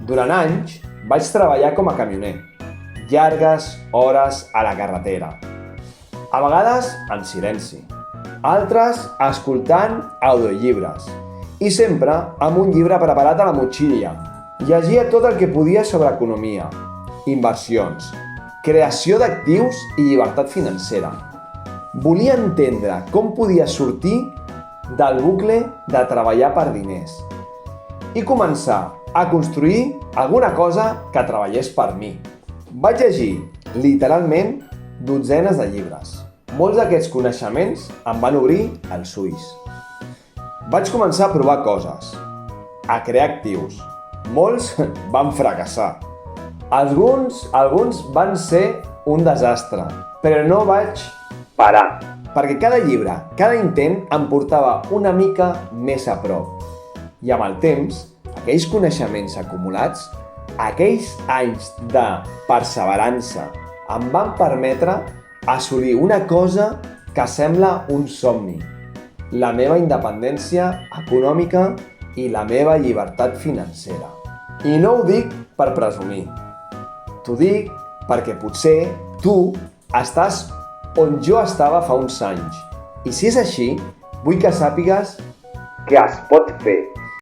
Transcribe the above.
Durant anys vaig treballar com a camioner, llargues hores a la carretera. A vegades en silenci, altres escoltant audiollibres i sempre amb un llibre preparat a la motxilla. Llegia tot el que podia sobre economia, inversions, creació d'actius i llibertat financera. Volia entendre com podia sortir del bucle de treballar per diners i començar a construir alguna cosa que treballés per mi. Vaig llegir, literalment, dotzenes de llibres. Molts d'aquests coneixements em van obrir els ulls. Vaig començar a provar coses, a crear actius. Molts van fracassar. Alguns van ser un desastre, però no vaig parar, perquè cada llibre, cada intent em portava una mica més a prop. I amb el temps, aquells coneixements acumulats, aquells anys de perseverança, em van permetre assolir una cosa que sembla un somni: la meva independència econòmica i la meva llibertat financera. I no ho dic per presumir. T'ho dic perquè potser tu estàs on jo estava fa uns anys. I si és així, vull que sàpigues que es pot fer.